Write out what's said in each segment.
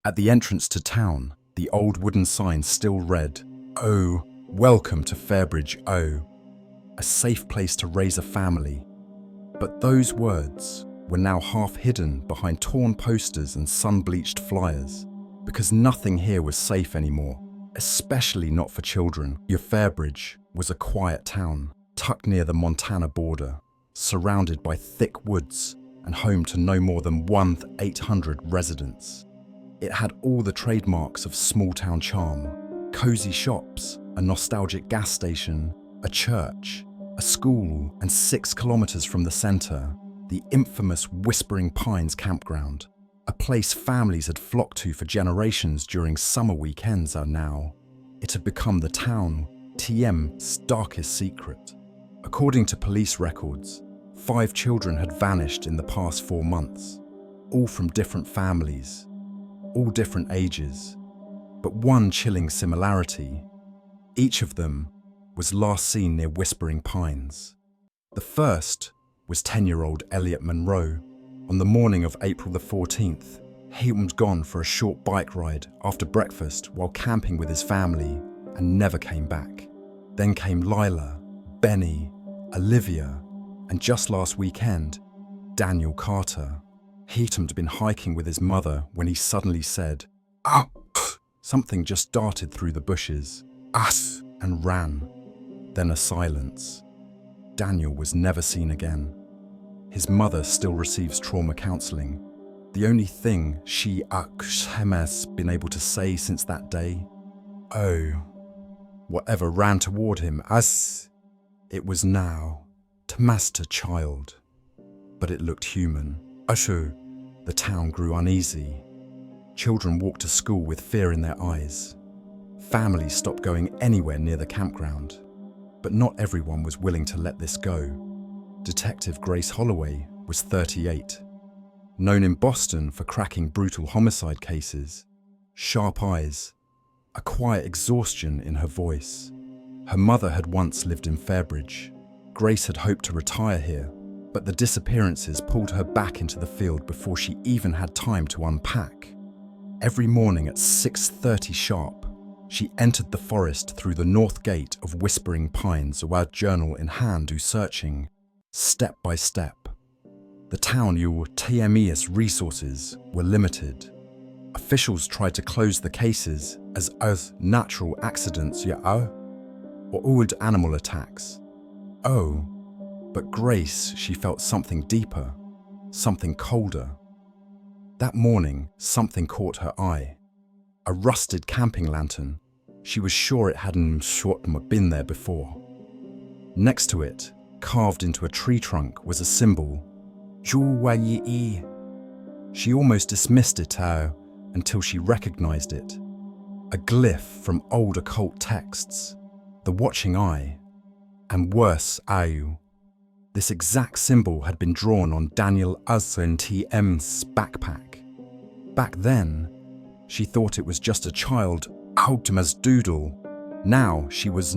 At the entrance to town, the old wooden sign still read, "Oh, welcome to Fairbridge, oh, a safe place to raise a family." But those words were now half hidden behind torn posters and sun-bleached flyers, because nothing here was safe anymore, especially not for children. Fairbridge was a quiet town, tucked near the Montana border, surrounded by thick woods and home to no more than 1,800 residents. It had all the trademarks of small-town charm: cozy shops, a nostalgic gas station, a church, a school, and 6 kilometers from the center, the infamous Whispering Pines campground, a place families had flocked to for generations during summer weekends. Now, it had become the town TM's darkest secret. According to police records, 5 children had vanished in the past 4 months, all from different families, all different ages, but one chilling similarity: each of them was last seen near Whispering Pines. The first was 10-year-old Elliot Monroe. On the morning of April the 14th, he was gone for a short bike ride after breakfast while camping with his family and never came back. Then came Lila, Benny, Olivia, and just last weekend, Daniel Carter. He had been hiking with his mother when he suddenly said, "Oh!" Something just darted through the bushes, "Us!" and ran. Then a silence. Daniel was never seen again. His mother still receives trauma counseling. The only thing she has been able to say since that day, "Oh." Whatever ran toward him, as it was now, to master child. But it looked human. The town grew uneasy. Children walked to school with fear in their eyes. Families stopped going anywhere near the campground. But not everyone was willing to let this go. Detective Grace Holloway was 38, known in Boston for cracking brutal homicide cases. Sharp eyes, a quiet exhaustion in her voice. Her mother had once lived in Fairbridge. Grace had hoped to retire here, but the disappearances pulled her back into the field before she even had time to unpack. Every morning at 6:30 sharp, she entered the forest through the north gate of Whispering Pines, a journal in hand, searching, step by step. The town TME's resources were limited. Officials tried to close the cases as natural accidents or old animal attacks. But Grace, she felt something deeper, something colder. That morning, something caught her eye. A rusted camping lantern. She was sure it hadn't been there before. Next to it, carved into a tree trunk, was a symbol, Juwayi. She almost dismissed it until she recognized it. A glyph from old occult texts, the watching eye, and worse, Ayu. This exact symbol had been drawn on Daniel TM's backpack. Back then, she thought it was just a child Optima's doodle. Now she was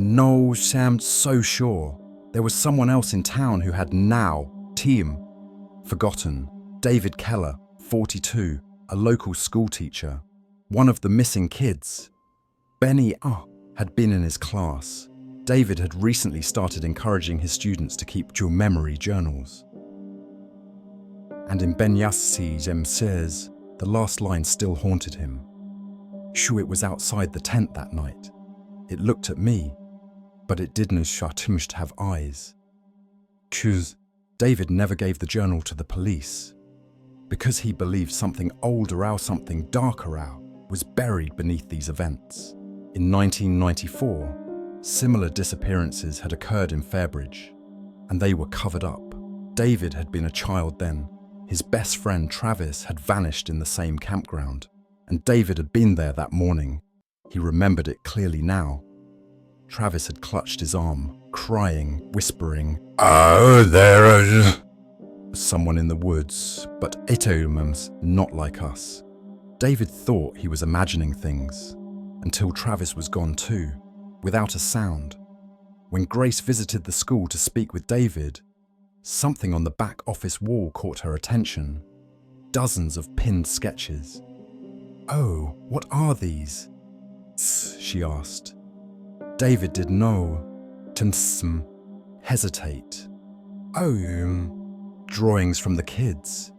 so sure. There was someone else in town who had forgotten. David Keller, 42, a local school teacher, one of the missing kids. Benny had been in his class. David had recently started encouraging his students to keep memory journals. And in Ben says, the last line still haunted him. Sure, it was outside the tent that night. It looked at me, but it didn't have eyes. David never gave the journal to the police because he believed something older or something darker was buried beneath these events. In 1994, similar disappearances had occurred in Fairbridge, and they were covered up. David had been a child then. His best friend Travis had vanished in the same campground, and David had been there that morning. He remembered it clearly now. Travis had clutched his arm, crying, whispering, "Oh, there is someone in the woods, but it's not like us." David thought he was imagining things, until Travis was gone too, without a sound. When Grace visited the school to speak with David, something on the back office wall caught her attention. Dozens of pinned sketches. "Oh, what are these?" She asked. David did know. Timsm. Hesitate. "Oh, drawings from the kids.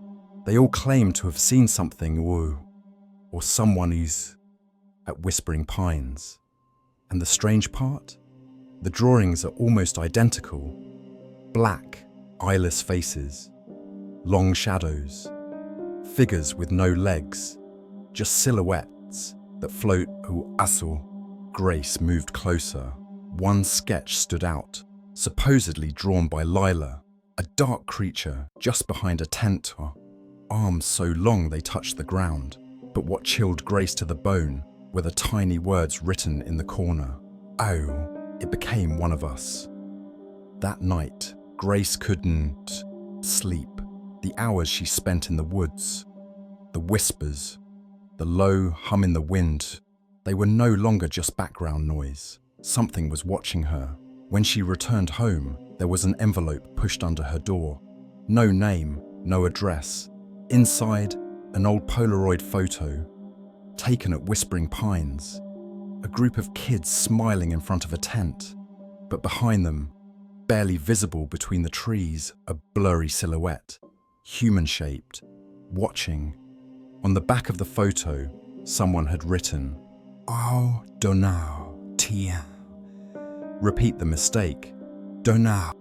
They all claim to have seen something or someone who's at Whispering Pines. And the strange part? The drawings are almost identical. Black, eyeless faces, long shadows, figures with no legs, just silhouettes that float. Asul. Grace moved closer. One sketch stood out, supposedly drawn by Lila, a dark creature just behind a tent, arms so long they touched the ground. But what chilled Grace to the bone were the tiny words written in the corner. "Oh, it became one of us." That night, Grace couldn't sleep. The hours she spent in the woods, the whispers, the low hum in the wind, they were no longer just background noise. Something was watching her. When she returned home, there was an envelope pushed under her door. No name, no address. Inside, an old Polaroid photo, taken at Whispering Pines. A group of kids smiling in front of a tent. But behind them, barely visible between the trees, a blurry silhouette, human-shaped, watching. On the back of the photo, someone had written, "Oh, Donau, Tia." Repeat the mistake. Donau.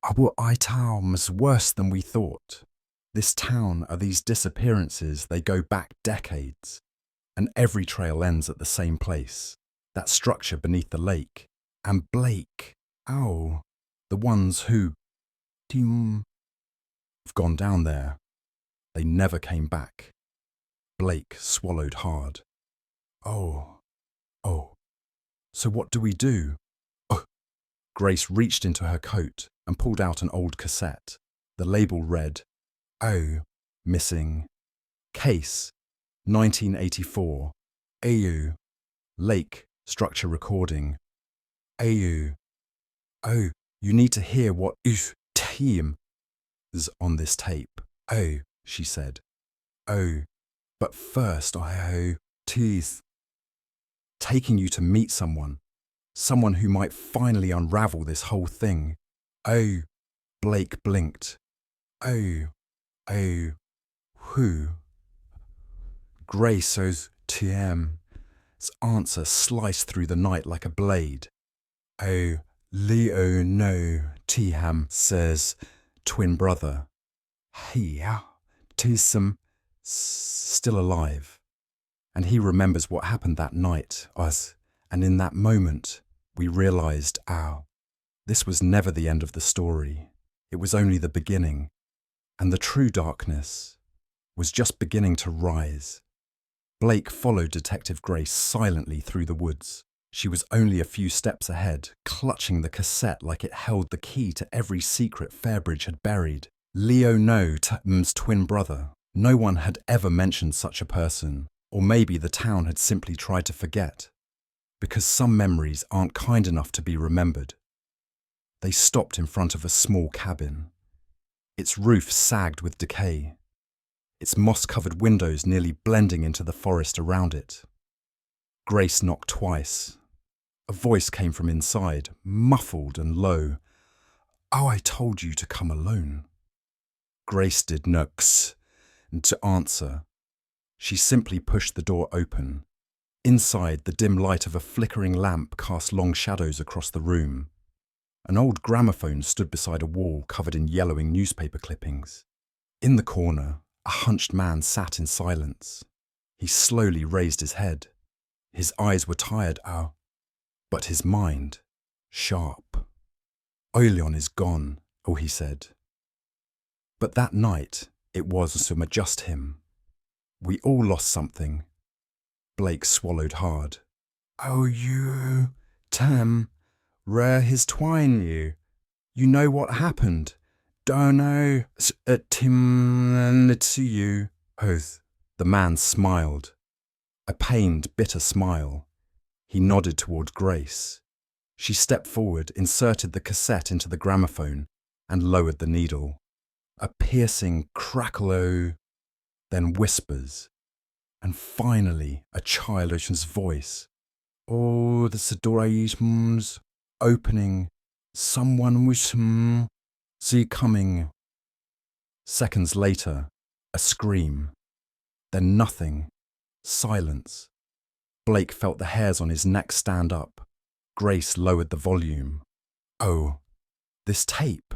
Our town was worse than we thought. This town are these disappearances, they go back decades. And every trail ends at the same place, that structure beneath the lake. And Blake, the ones who have gone down there, they never came back. Blake swallowed hard. Oh, so what do we do? Grace reached into her coat and pulled out an old cassette. The label read, missing. Case, 1984. AU. Lake, structure recording. AU. Oh, you need to hear what team is on this tape. Oh, she said. Oh, but first I tease. Taking you to meet someone who might finally unravel this whole thing. Oh, Blake blinked. Oh, who? Grace's TM's answer sliced through the night like a blade. Oh, Leo no, T-Ham says, twin brother. Hey, Tism, still alive. And he remembers what happened that night, and in that moment, we realized, this was never the end of the story. It was only the beginning. And the true darkness was just beginning to rise. Blake followed Detective Grace silently through the woods. She was only a few steps ahead, clutching the cassette like it held the key to every secret Fairbridge had buried. Leo No, T's twin brother. No one had ever mentioned such a person. Or maybe the town had simply tried to forget. Because some memories aren't kind enough to be remembered. They stopped in front of a small cabin. Its roof sagged with decay. Its moss-covered windows nearly blending into the forest around it. Grace knocked twice. A voice came from inside, muffled and low. I told you to come alone. Grace did nux to answer. She simply pushed the door open. Inside, the dim light of a flickering lamp cast long shadows across the room. An old gramophone stood beside a wall covered in yellowing newspaper clippings. In the corner, a hunched man sat in silence. He slowly raised his head. His eyes were tired, but his mind, sharp. Eulion is gone, he said. But that night, it was just him. We all lost something. Blake swallowed hard. You, Tam, rare his twine you. You know what happened. Don't know, Tim, to you. The man smiled. A pained, bitter smile. He nodded toward Grace. She stepped forward, inserted the cassette into the gramophone, and lowered the needle. A piercing crackle, then whispers. And finally, a childish voice. Oh, the adorations opening. Someone was see coming. Seconds later, a scream. Then nothing. Silence. Blake felt the hairs on his neck stand up. Grace lowered the volume. Oh, this tape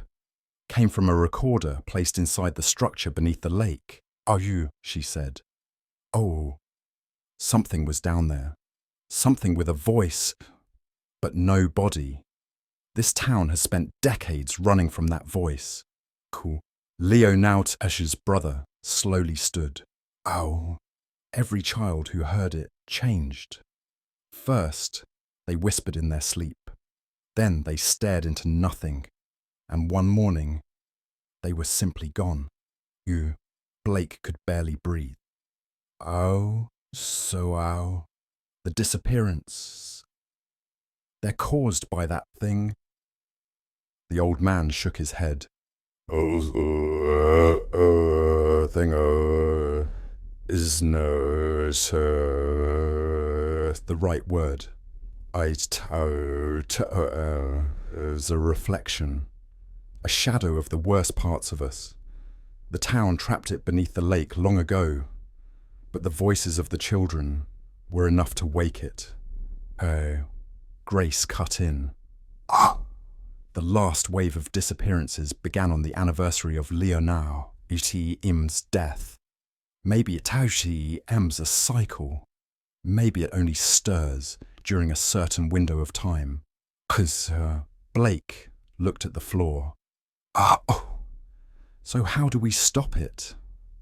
came from a recorder placed inside the structure beneath the lake. Are you? She said. Oh, something was down there. Something with a voice, but no body. This town has spent decades running from that voice. Cool. Leo Naut Escher's brother slowly stood. Oh. Every child who heard it changed. First, they whispered in their sleep. Then they stared into nothing. And one morning, they were simply gone. Blake could barely breathe. The disappearance. They're caused by that thing. The old man shook his head. Thing, is no, the right word. Is a reflection. A shadow of the worst parts of us. The town trapped it beneath the lake long ago, but the voices of the children were enough to wake it. Grace cut in. The last wave of disappearances began on the anniversary of Leonard Im's death. Maybe Taushi M's a cycle. Maybe it only stirs during a certain window of time. 'Cause Blake looked at the floor. Oh. So how do we stop it?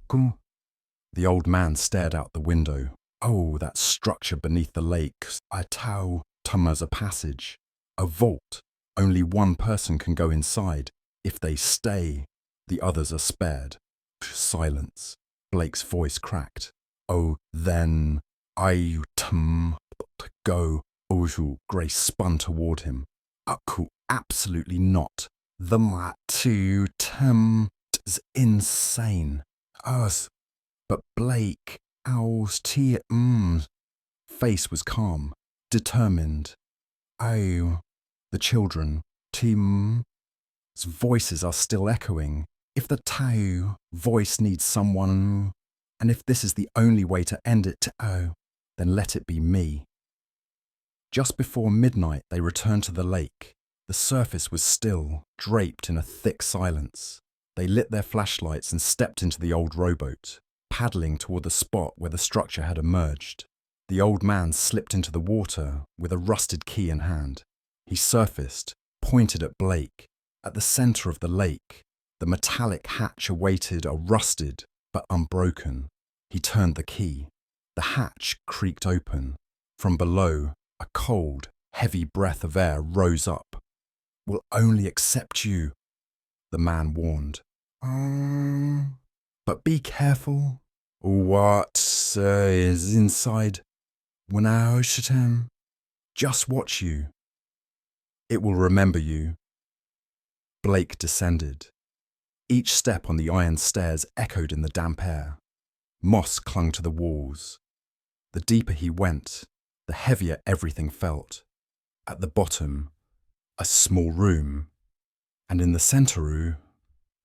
The old man stared out the window. Oh, that structure beneath the lake. A tau as a passage. A vault. Only one person can go inside. If they stay, the others are spared. Silence. Blake's voice cracked. Oh, then I go. Grace spun toward him. Absolutely not. The matu is insane. Us. But Blake, owls face was calm, determined. Oh, the children, Tim's voices are still echoing. If the Tau voice needs someone, and if this is the only way to end it, then let it be me. Just before midnight, they returned to the lake. The surface was still, draped in a thick silence. They lit their flashlights and stepped into the old rowboat, paddling toward the spot where the structure had emerged. The old man slipped into the water with a rusted key in hand. He surfaced, pointed at Blake. At the center of the lake, the metallic hatch awaited a rusted but unbroken. He turned the key. The hatch creaked open. From below, a cold, heavy breath of air rose up. We'll only accept you, the man warned. But be careful. What is inside? Just watch you. It will remember you. Blake descended. Each step on the iron stairs echoed in the damp air. Moss clung to the walls. The deeper he went, the heavier everything felt. At the bottom, a small room, and in the center,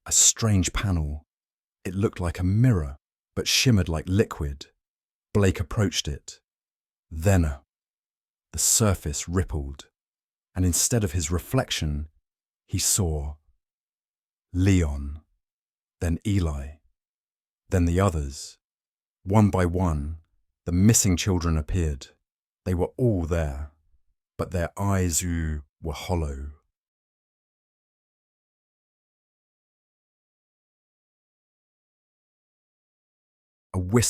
a strange panel. It looked like a mirror, but shimmered like liquid. Blake approached it. Then, the surface rippled, and instead of his reflection, he saw Leon, then Eli, then the others. One by one, the missing children appeared. They were all there, but their eyes were hollow. A whisper